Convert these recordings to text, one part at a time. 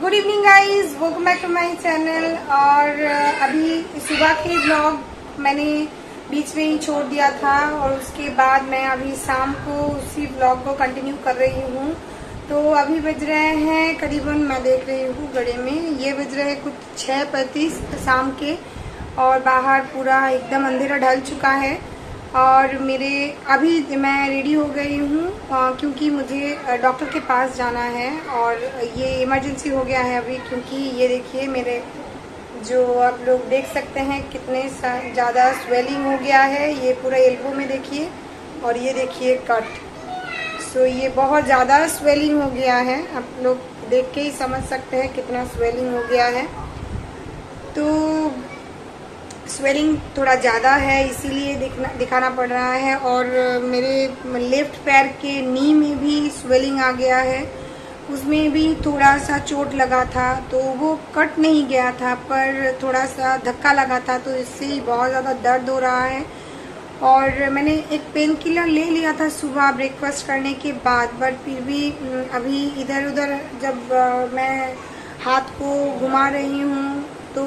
Good evening guys, welcome back to my channel. और अभी सुबह के ब्लॉग मैंने बीच में ही छोड़ दिया था और उसके बाद मैं अभी शाम को उसी ब्लॉग को कंटिन्यू कर रही हूँ। तो अभी बज रहे हैं करीबन, मैं देख रही हूँ घड़ी में, ये बज रहे हैं कुछ 6:35 शाम के और बाहर पूरा एकदम अंधेरा ढल चुका है। और अभी मैं रेडी हो गई हूँ क्योंकि मुझे डॉक्टर के पास जाना है और ये इमरजेंसी हो गया है अभी, क्योंकि ये देखिए मेरे जो आप लोग देख सकते हैं कितने ज़्यादा स्वेलिंग हो गया है। ये पूरा एल्बो में देखिए और ये देखिए कट। सो ये बहुत ज़्यादा स्वेलिंग हो गया है, आप लोग देख के ही समझ सकते हैं कितना स्वेलिंग हो गया है। तो स्वेलिंग थोड़ा ज़्यादा है इसीलिए दिखाना पड़ रहा है। और मेरे लेफ्ट पैर के नी में भी स्वेलिंग आ गया है, उसमें भी थोड़ा सा चोट लगा था। तो वो कट नहीं गया था पर थोड़ा सा धक्का लगा था, तो इससे ही बहुत ज़्यादा दर्द हो रहा है। और मैंने एक पेन किलर ले लिया था सुबह ब्रेकफास्ट करने के बाद, बट फिर भी अभी इधर उधर जब मैं हाथ को घुमा रही हूँ तो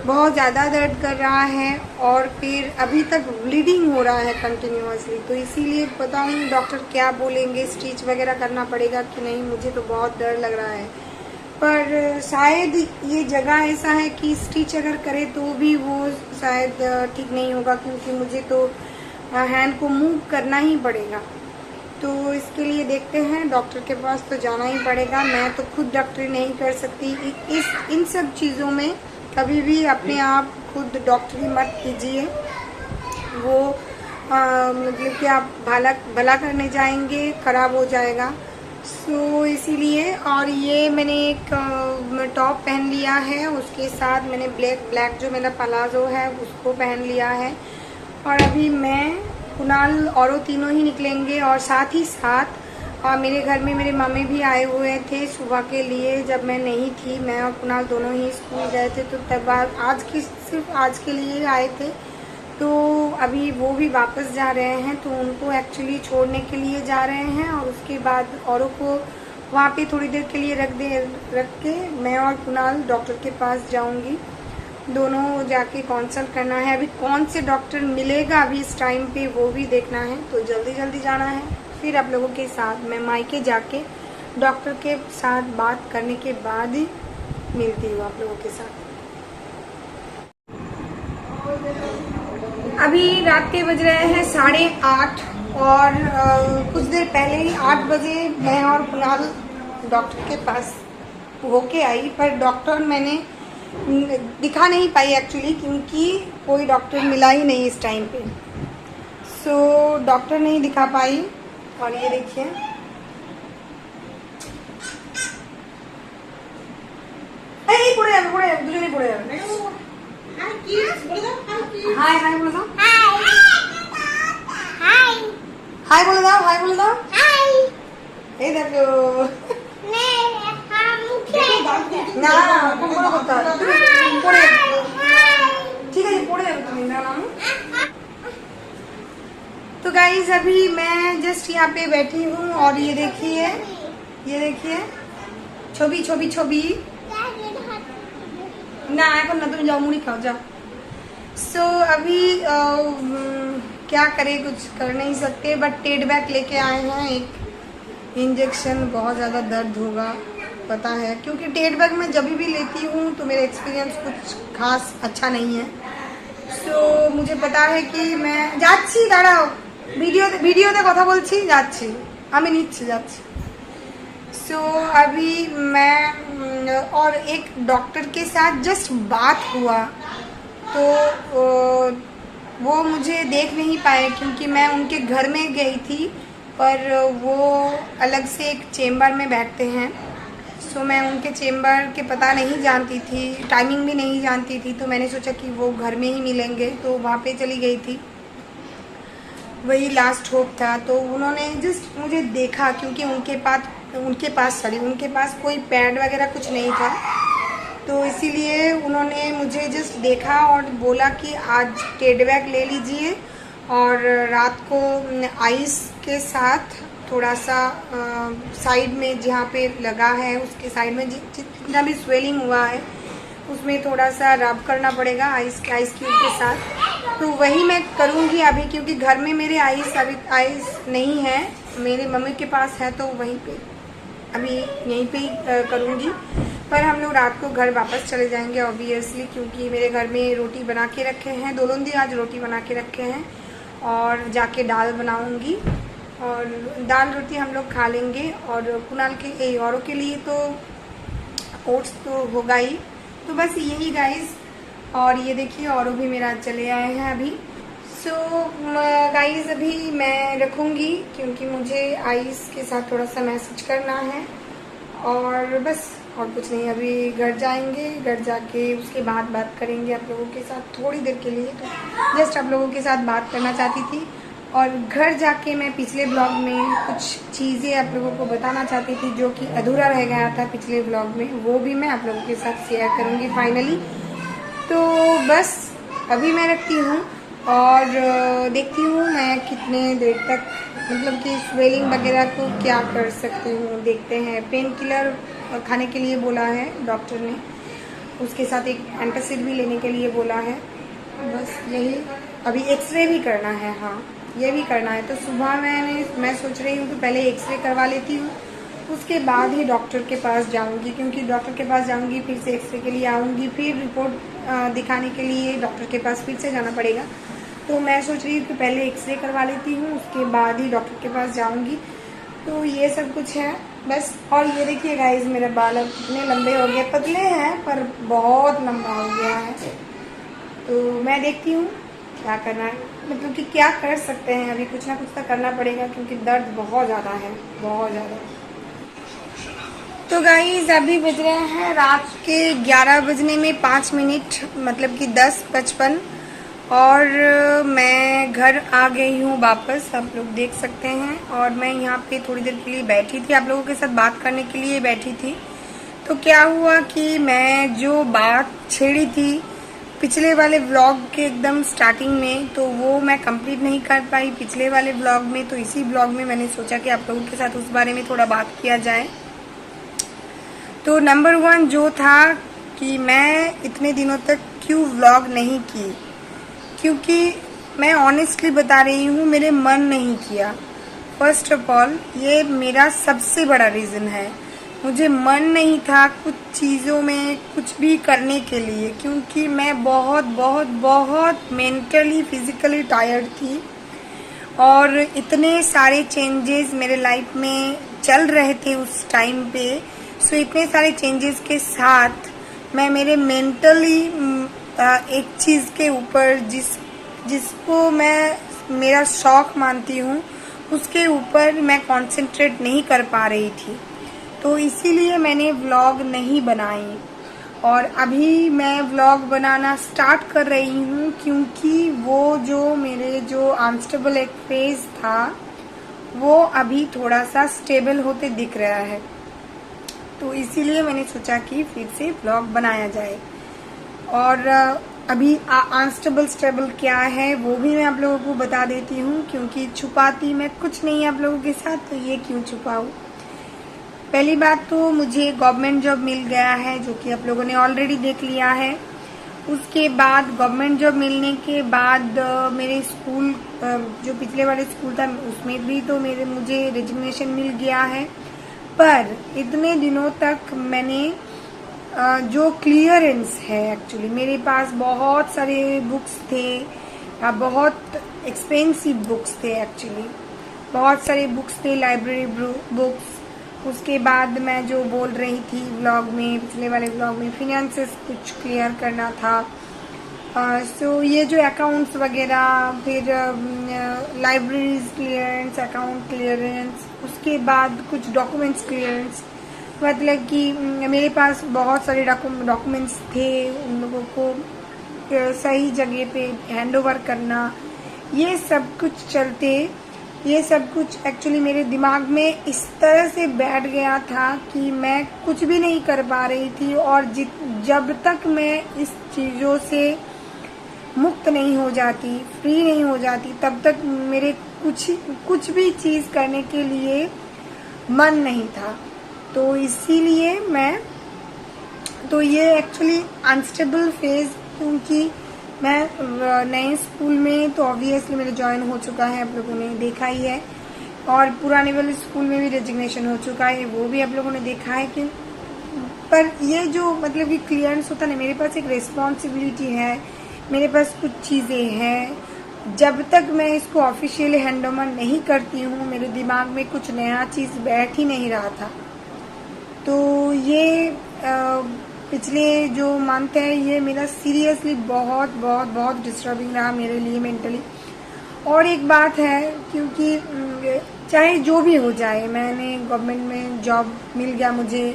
बहुत ज़्यादा दर्द कर रहा है और फिर अभी तक ब्लीडिंग हो रहा है कंटिन्यूअसली। तो इसीलिए पता नहीं डॉक्टर क्या बोलेंगे, स्टिच वगैरह करना पड़ेगा कि नहीं। मुझे तो बहुत डर लग रहा है, पर शायद ये जगह ऐसा है कि स्टिच अगर करे तो भी वो शायद ठीक नहीं होगा, क्योंकि मुझे तो हैंड को मूव करना ही पड़ेगा। तो इसके लिए देखते हैं, डॉक्टर के पास तो जाना ही पड़ेगा। मैं तो खुद डॉक्टरी नहीं कर सकती। इन सब चीज़ों में कभी भी अपने आप खुद डॉक्टरी मत कीजिए। वो मतलब कि आप भला करने जाएंगे, खराब हो जाएगा। सो इसीलिए, और ये मैंने एक टॉप पहन लिया है, उसके साथ मैंने ब्लैक जो मेरा पलाजो है उसको पहन लिया है। और अभी मैं, कुणाल और तीनों ही निकलेंगे। और साथ ही साथ मेरे घर में मेरे मम्मी भी आए हुए थे सुबह के लिए, जब मैं नहीं थी। मैं और कुणाल दोनों ही स्कूल गए थे, तो तब सिर्फ आज के लिए आए थे। तो अभी वो भी वापस जा रहे हैं, तो उनको एक्चुअली छोड़ने के लिए जा रहे हैं। और उसके बाद औरों को वहाँ पे थोड़ी देर के लिए रख के मैं और कुणाल डॉक्टर के पास जाऊँगी। दोनों जाके कंसल्ट करना है। अभी कौन से डॉक्टर मिलेगा अभी इस टाइम पे वो भी देखना है, तो जल्दी जाना है। फिर आप लोगों के साथ मैं मायके जाके डॉक्टर के साथ बात करने के बाद ही मिलती हूँ आप लोगों के साथ। अभी रात के बज रहे हैं 8:30 और कुछ देर पहले ही 8 बजे मैं और कुणाल डॉक्टर के पास होके आई, पर डॉक्टर मैंने दिखा नहीं पाई एक्चुअली, क्योंकि कोई डॉक्टर मिला ही नहीं इस टाइम पे। सो डॉक्टर नहीं दिखा पाई। और ये देखिए, पड़े दूसरे नहीं पड़े। हाय हाय बोलो दो, हाय बोलो दो, हाय बोलो दो। ये देखो ना तुम बोलो बता पड़े, ठीक है पड़े तुम नाम। तो गाइज अभी मैं जस्ट यहाँ पे बैठी हूँ और ये देखिए छवि ना এখন ना तुम जाओ मुड़ी खाओ जाओ। सो अभी क्या करें, कुछ कर नहीं सकते, बट टेड बैग लेके आए हैं एक इंजेक्शन। बहुत ज़्यादा दर्द होगा पता है, क्योंकि टेड बैग में जब भी लेती हूँ तो मेरा एक्सपीरियंस कुछ खास अच्छा नहीं है। सो मुझे पता है कि मैं যাচ্ছি, দাঁড়াও ভিডিওতে কথা বলছি, যাচ্ছি আমি নিচ্ছি যাচ্ছি। सो अभी मैं और एक डॉक्टर के साथ जस्ट बात हुआ, तो वो मुझे देख नहीं पाए क्योंकि मैं उनके घर में गई थी, पर वो अलग से एक चेम्बर में बैठते हैं। सो मैं उनके चेम्बर के पता नहीं जानती थी, टाइमिंग भी नहीं जानती थी, तो मैंने सोचा कि वो घर में ही मिलेंगे, तो वहाँ पे चली गई थी। वही लास्ट होप था। तो उन्होंने जस्ट मुझे देखा, क्योंकि उनके पास कोई पैड वगैरह कुछ नहीं था, तो इसीलिए उन्होंने मुझे जस्ट देखा और बोला कि आज टेड बैग ले लीजिए और रात को आइस के साथ थोड़ा सा साइड में जहाँ पे लगा है उसके साइड में जितना भी स्वेलिंग हुआ है उसमें थोड़ा सा रब करना पड़ेगा आइस क्यूब के साथ। तो वही मैं करूँगी अभी, क्योंकि घर में मेरे आइस नहीं है, मेरे मम्मी के पास है, तो वहीं पे अभी यहीं पे ही करूँगी। पर हम लोग रात को घर वापस चले जाएंगे ऑब्वियसली, क्योंकि मेरे घर में रोटी बना के रखे हैं, दोनों दिन आज रोटी बना के रखे हैं और जाके दाल बनाऊँगी और दाल रोटी हम लोग खा लेंगे। और कुणाल के औरों के लिए तो ओट्स तो होगा ही। तो बस यही गाइस, और ये देखिए औरों भी मेरा चले आए हैं अभी। सो गाइस अभी मैं रखूँगी क्योंकि मुझे आइस के साथ थोड़ा सा मैसेज करना है और बस और कुछ नहीं। अभी घर जाएंगे, घर जाके उसके बाद बात करेंगे आप लोगों के साथ थोड़ी देर के लिए। तो जस्ट आप लोगों के साथ बात करना चाहती थी। और घर जाके मैं पिछले ब्लॉग में कुछ चीज़ें आप लोगों को बताना चाहती थी जो कि अधूरा रह गया था पिछले ब्लॉग में, वो भी मैं आप लोगों के साथ शेयर करूँगी फाइनली। तो बस अभी मैं रखती हूँ और देखती हूँ मैं कितने देर तक मतलब कि स्वेलिंग वगैरह को क्या कर सकती हूँ, देखते हैं। पेन किलर खाने के लिए बोला है डॉक्टर ने, उसके साथ एक एंटासिड भी लेने के लिए बोला है। बस यही, अभी एक्सरे भी करना है, हाँ ये भी करना है। तो सुबह मैं सोच रही हूँ कि पहले एक्सरे करवा लेती हूँ, उसके बाद ही डॉक्टर के पास जाऊँगी, क्योंकि डॉक्टर के पास जाऊँगी फिर से एक्सरे के लिए आऊँगी, फिर रिपोर्ट दिखाने के लिए डॉक्टर के पास फिर से जाना पड़ेगा। तो मैं सोच रही हूँ कि पहले एक्सरे करवा लेती हूँ, उसके बाद ही डॉक्टर के पास जाऊँगी। तो ये सब कुछ है बस। और ये देखिए गाइस मेरे बाल अब कितने लंबे हो गए, पतले हैं पर बहुत लंबा हो गया है। तो मैं देखती हूँ क्या करना है, मतलब कि क्या कर सकते हैं। अभी कुछ ना कुछ तो करना पड़ेगा क्योंकि दर्द बहुत ज़्यादा है, बहुत ज़्यादा। तो गाइस अभी बज रहे हैं रात के 11 बजने में 5 मिनट, मतलब कि 10:55 और मैं घर आ गई हूँ वापस, आप लोग देख सकते हैं। और मैं यहाँ पे थोड़ी देर के लिए बैठी थी, आप लोगों के साथ बात करने के लिए बैठी थी। तो क्या हुआ कि मैं जो बात छेड़ी थी पिछले वाले व्लॉग के एकदम स्टार्टिंग में, तो वो मैं कंप्लीट नहीं कर पाई पिछले वाले व्लॉग में। तो इसी व्लॉग में मैंने सोचा कि आप लोगों के साथ उस बारे में थोड़ा बात किया जाए। तो नंबर 1 जो था कि मैं इतने दिनों तक क्यों व्लॉग नहीं की, क्योंकि मैं ऑनेस्टली बता रही हूँ मेरे मन नहीं किया। फर्स्ट ऑफ ऑल ये मेरा सबसे बड़ा रीज़न है, मुझे मन नहीं था कुछ चीज़ों में कुछ भी करने के लिए, क्योंकि मैं बहुत बहुत बहुत मेंटली फिजिकली टायर्ड थी और इतने सारे चेंजेस मेरे लाइफ में चल रहे थे उस टाइम पे। सो इतने सारे चेंजेस के साथ मैं मेरे मेंटली एक चीज़ के ऊपर जिसको मैं मेरा शौक मानती हूँ उसके ऊपर मैं कंसंट्रेट नहीं कर पा रही थी। तो इसीलिए मैंने व्लॉग नहीं बनाई और अभी मैं व्लॉग बनाना स्टार्ट कर रही हूँ, क्योंकि वो जो मेरे जो अनस्टेबल एक फेज था वो अभी थोड़ा सा स्टेबल होते दिख रहा है। तो इसीलिए मैंने सोचा कि फिर से व्लॉग बनाया जाए। और अभी अनस्टेबल स्टेबल क्या है वो भी मैं आप लोगों को बता देती हूँ, क्योंकि छुपाती मैं कुछ नहीं आप लोगों के साथ, तो ये क्यों छुपाऊँ। पहली बात तो मुझे गवर्नमेंट जॉब मिल गया है, जो कि आप लोगों ने ऑलरेडी देख लिया है। उसके बाद गवर्नमेंट जॉब मिलने के बाद मेरे स्कूल जो पिछले वाले स्कूल था उसमें भी तो मुझे रेजिग्नेशन मिल गया है। पर इतने दिनों तक मैंने जो क्लियरेंस है, एक्चुअली मेरे पास बहुत सारे बुक्स थे, बहुत एक्सपेंसिव बुक्स थे, एक्चुअली बहुत सारे बुक्स थे, लाइब्रेरी बुक्स। उसके बाद मैं जो बोल रही थी व्लॉग में, पिछले वाले व्लॉग में, फिनेंसेस कुछ क्लियर करना था। सो ये जो अकाउंट्स वगैरह, फिर लाइब्रेरीज क्लियरेंस, अकाउंट क्लियरेंस, उसके बाद कुछ डॉक्यूमेंट्स क्लियरेंस, मतलब कि मेरे पास बहुत सारे डॉक्यूमेंट्स थे, उन लोगों को सही जगह पे हैंडओवर करना, ये सब कुछ चलते, ये सब कुछ एक्चुअली मेरे दिमाग में इस तरह से बैठ गया था कि मैं कुछ भी नहीं कर पा रही थी। और जब तक मैं इस चीज़ों से मुक्त नहीं हो जाती, फ्री नहीं हो जाती, तब तक मेरे कुछ भी चीज़ करने के लिए मन नहीं था। तो इसीलिए तो ये एक्चुअली अनस्टेबल फेज, क्योंकि मैं नए स्कूल में तो ऑब्वियसली मेरा ज्वाइन हो चुका है, आप लोगों ने देखा ही है, और पुराने वाले स्कूल में भी रेजिग्नेशन हो चुका है, वो भी आप लोगों ने देखा है कि पर ये जो मतलब कि क्लियरेंस होता है ना, मेरे पास एक रिस्पॉन्सिबिलिटी है, मेरे पास कुछ चीज़ें हैं, जब तक मैं इसको ऑफिशियली हैंड ओवर नहीं करती हूँ मेरे दिमाग में कुछ नया चीज़ बैठ ही नहीं रहा था। तो ये पिछले जो मंथ है ये मेरा सीरियसली बहुत बहुत बहुत डिस्टर्बिंग रहा मेरे लिए मेंटली। और एक बात है, क्योंकि चाहे जो भी हो जाए, मैंने गवर्नमेंट में जॉब मिल गया मुझे,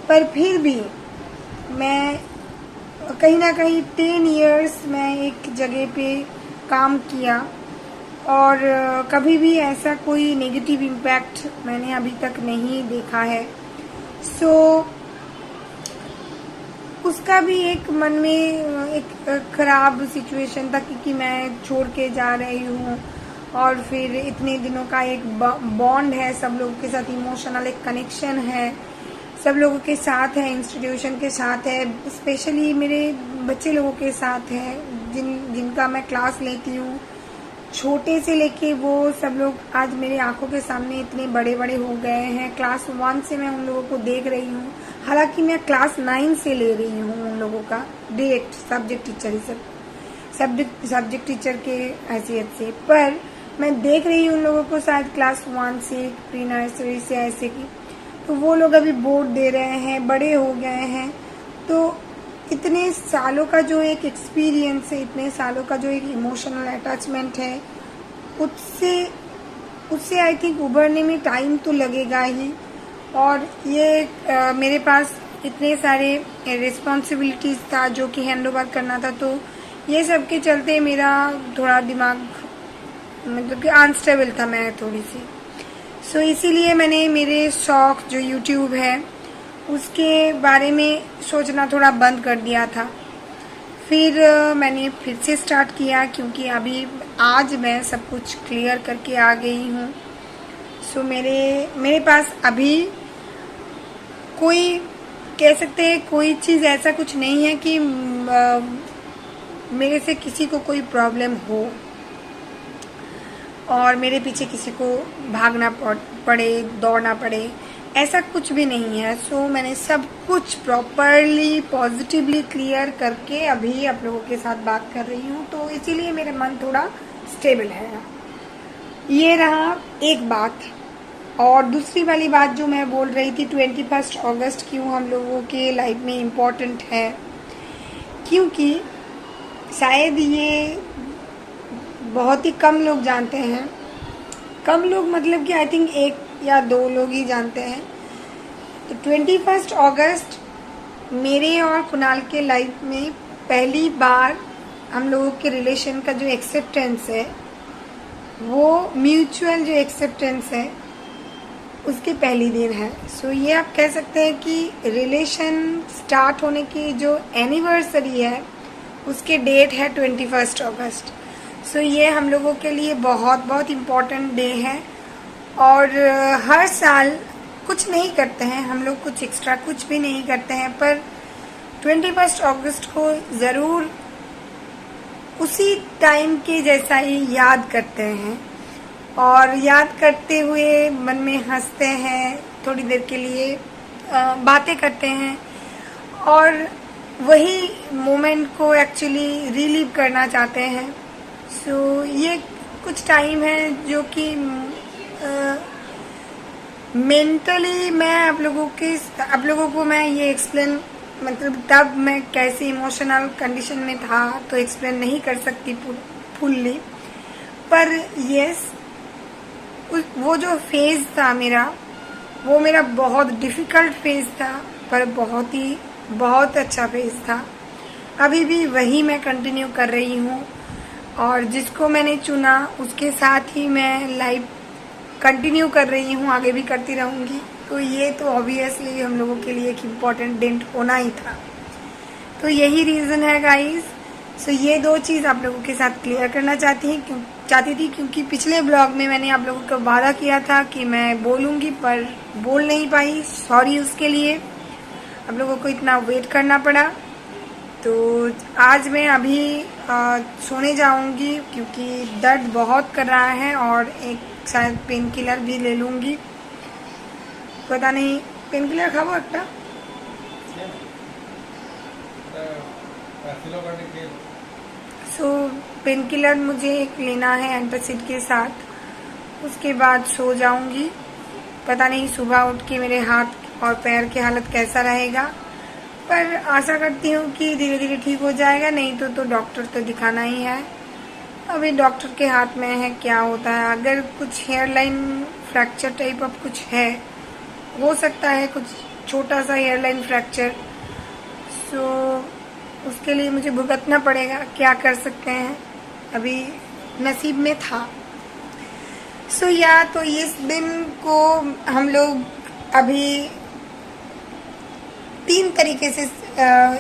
पर फिर भी मैं कहीं ना कहीं 10 इयर्स मैं एक जगह पे काम किया और कभी भी ऐसा कोई नेगेटिव इम्पैक्ट मैंने अभी तक नहीं देखा है। सो उसका भी एक मन में एक खराब सिचुएशन था, क्योंकि मैं छोड़ के जा रही हूँ और फिर इतने दिनों का एक बॉन्ड है सब लोगों के साथ, इमोशनल एक कनेक्शन है सब लोगों के साथ है, इंस्टीट्यूशन के साथ है, स्पेशली मेरे बच्चे लोगों के साथ है जिनका मैं क्लास लेती हूँ। छोटे से लेके वो सब लोग आज मेरे आंखों के सामने इतने बड़े बड़े हो गए हैं। क्लास 1 से मैं उन लोगों को देख रही हूँ, हालांकि मैं क्लास 9 से ले रही हूँ उन लोगों का डायरेक्ट सब्जेक्ट टीचर ही सब्जेक्ट टीचर के हैसियत से, पर मैं देख रही हूँ उन लोगों को शायद क्लास 1 से, प्री नर्सरी से ऐसे की। तो वो लोग अभी बोर्ड दे रहे हैं, बड़े हो गए हैं। तो इतने सालों का जो एक एक्सपीरियंस है, इतने सालों का जो एक इमोशनल अटैचमेंट है, उससे आई थिंक उभरने में टाइम तो लगेगा ही। और ये मेरे पास इतने सारे रिस्पॉन्सिबिलिटीज था जो कि हैंड ओवर करना था, तो ये सब के चलते मेरा थोड़ा दिमाग मतलब कि अनस्टेबल था मैं थोड़ी सी। सो इसीलिए मैंने मेरे शौक जो यूट्यूब है उसके बारे में सोचना थोड़ा बंद कर दिया था। फिर मैंने फिर से स्टार्ट किया, क्योंकि अभी आज मैं सब कुछ क्लियर करके आ गई हूँ। सो मेरे पास अभी कोई कह सकते हैं कोई चीज़ ऐसा कुछ नहीं है कि मेरे से किसी को कोई प्रॉब्लम हो और मेरे पीछे किसी को भागना पड़े, दौड़ना पड़े, ऐसा कुछ भी नहीं है। सो मैंने सब कुछ प्रॉपरली पॉजिटिवली क्लियर करके अभी आप लोगों के साथ बात कर रही हूँ, तो इसीलिए मेरा मन थोड़ा स्टेबल है। ये रहा एक बात। और दूसरी वाली बात जो मैं बोल रही थी, 21 अगस्त क्यों हम लोगों के लाइफ में इम्पोर्टेंट है, क्योंकि शायद ये बहुत ही कम लोग जानते हैं। कम लोग मतलब कि आई थिंक 1 या 2 लोग ही जानते हैं। तो 21 अगस्त मेरे और कुणाल के लाइफ में पहली बार हम लोगों के रिलेशन का जो एक्सेप्टेंस है, वो म्यूचुअल जो एक्सेप्टेंस है, उसके पहली दिन है। सो ये आप कह सकते हैं कि रिलेशन स्टार्ट होने की जो एनिवर्सरी है उसके डेट है 21 अगस्त। सो ये हम लोगों के लिए बहुत बहुत इम्पोर्टेंट डे है। और हर साल कुछ नहीं करते हैं हम लोग, कुछ एक्स्ट्रा कुछ भी नहीं करते हैं, पर 21 अगस्त को ज़रूर उसी टाइम के जैसा ही याद करते हैं, और याद करते हुए मन में हंसते हैं, थोड़ी देर के लिए बातें करते हैं, और वही मोमेंट को एक्चुअली रिलीव करना चाहते हैं। सो ये कुछ टाइम है जो कि मेंटली मैं आप लोगों को मैं ये एक्सप्लेन, मतलब तब मैं कैसे इमोशनल कंडीशन में था तो एक्सप्लेन नहीं कर सकती फुल्ली, पर यस वो जो फेज था मेरा, वो मेरा बहुत डिफ़िकल्ट फेज था, पर बहुत अच्छा फेज था। अभी भी वही मैं कंटिन्यू कर रही हूँ, और जिसको मैंने चुना उसके साथ ही मैं लाइफ कंटिन्यू कर रही हूँ, आगे भी करती रहूँगी। तो ये तो ऑब्वियसली हम लोगों के लिए एक इम्पॉर्टेंट डेट होना ही था। तो यही रीज़न है गाइस सो ये दो चीज़ आप लोगों के साथ क्लियर करना चाहती थी, क्योंकि पिछले ब्लॉग में मैंने आप लोगों को वादा किया था कि मैं बोलूँगी पर बोल नहीं पाई। सॉरी उसके लिए, आप लोगों को इतना वेट करना पड़ा। तो आज मैं अभी सोने जाऊंगी क्योंकि दर्द बहुत कर रहा है और एक शायद पेन किलर भी ले लूँगी, पता नहीं। पेन किलर खाबो एक सो पेन किलर मुझे एक लेना है एंटासिड के साथ, उसके बाद सो जाऊंगी। पता नहीं सुबह उठ के मेरे हाथ और पैर की हालत कैसा रहेगा, पर आशा करती हूँ कि धीरे धीरे ठीक हो जाएगा। नहीं तो डॉक्टर तो दिखाना ही है। अभी डॉक्टर के हाथ में है क्या होता है। अगर कुछ hairline fracture type of कुछ है, हो सकता है कुछ छोटा सा हेयर लाइन फ्रैक्चर, सो उसके लिए मुझे भुगतना पड़ेगा। क्या कर सकते हैं, अभी नसीब में था। सो तो इस दिन को हम लोग अभी 3 तरीके से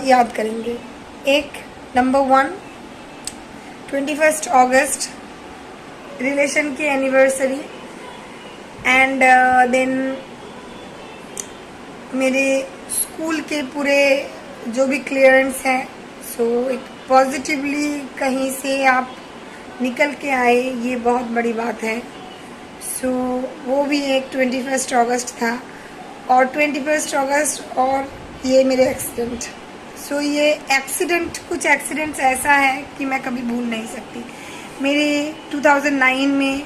याद करेंगे। एक, नंबर 1, 21 अगस्त रिलेशन की एनिवर्सरी, एंड देन मेरे स्कूल के पूरे जो भी क्लियरेंस है। सो एक पॉजिटिवली कहीं से आप निकल के आए, ये बहुत बड़ी बात है। सो वो भी एक 21 अगस्त था, और 21 अगस्त और ये मेरे एक्सीडेंट। सो ये एक्सीडेंट, कुछ एक्सीडेंट्स ऐसा है कि मैं कभी भूल नहीं सकती। मेरे 2009 में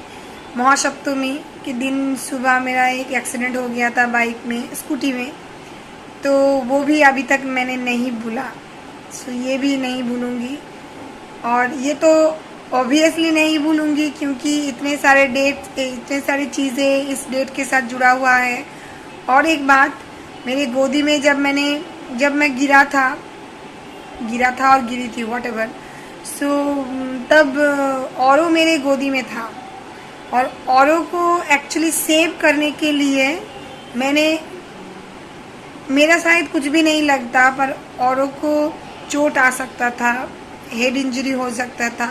महासप्तमी के दिन सुबह मेरा एक एक्सीडेंट हो गया था बाइक में, स्कूटी में, तो वो भी अभी तक मैंने नहीं भूला। सो ये भी नहीं भूलूंगी, और ये तो ऑब्वियसली नहीं भूलूंगी क्योंकि इतने सारे डेट, इतने सारी चीज़ें इस डेट के साथ जुड़ा हुआ है। और एक बात, मेरी गोदी में जब मैं गिरा था और गिरी थी व्हाटएवर, सो तब औरो मेरे गोदी में था, और औरो को एक्चुअली सेव करने के लिए मेरा शायद कुछ भी नहीं लगता, पर औरों को चोट आ सकता था, हेड इंजरी हो सकता था।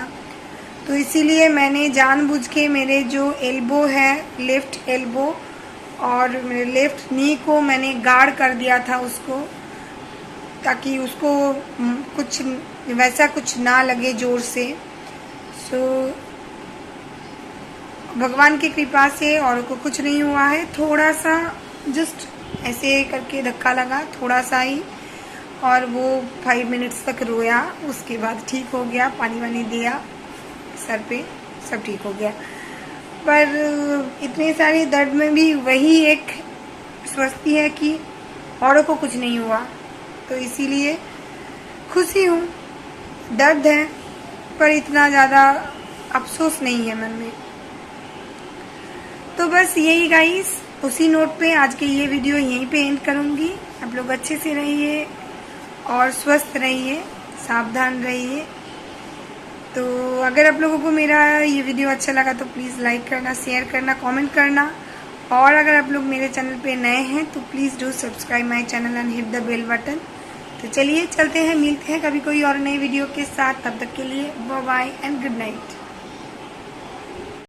तो इसीलिए मैंने जानबूझ के मेरे जो एल्बो है, लेफ्ट एल्बो और मेरे लेफ्ट नी को मैंने गार्ड कर दिया था उसको, ताकि उसको कुछ वैसा कुछ ना लगे जोर से। सो भगवान की कृपा से औरों को कुछ नहीं हुआ है। थोड़ा सा जस्ट ऐसे करके धक्का लगा, थोड़ा सा ही, और वो 5 मिनट्स तक रोया। उसके बाद ठीक हो गया, पानी वानी दिया सर पे, सब ठीक हो गया। पर इतने सारे दर्द में भी वही एक स्वस्थी है कि औरों को कुछ नहीं हुआ, तो इसीलिए खुशी हूँ। दर्द है पर इतना ज़्यादा अफसोस नहीं है मन में। तो बस यही गाइस, उसी नोट पे आज की ये वीडियो यहीं पे एंड करूँगी। आप लोग अच्छे से रहिए और स्वस्थ रहिए, सावधान रहिए। तो अगर आप लोगों को मेरा ये वीडियो अच्छा लगा तो प्लीज़ लाइक करना, शेयर करना, कमेंट करना, और अगर आप लोग मेरे चैनल पे नए हैं तो please do subscribe my channel and hit the bell button. तो चलिए चलते हैं, मिलते हैं कभी कोई और नई वीडियो के साथ। तब तक के लिए bye bye and good night.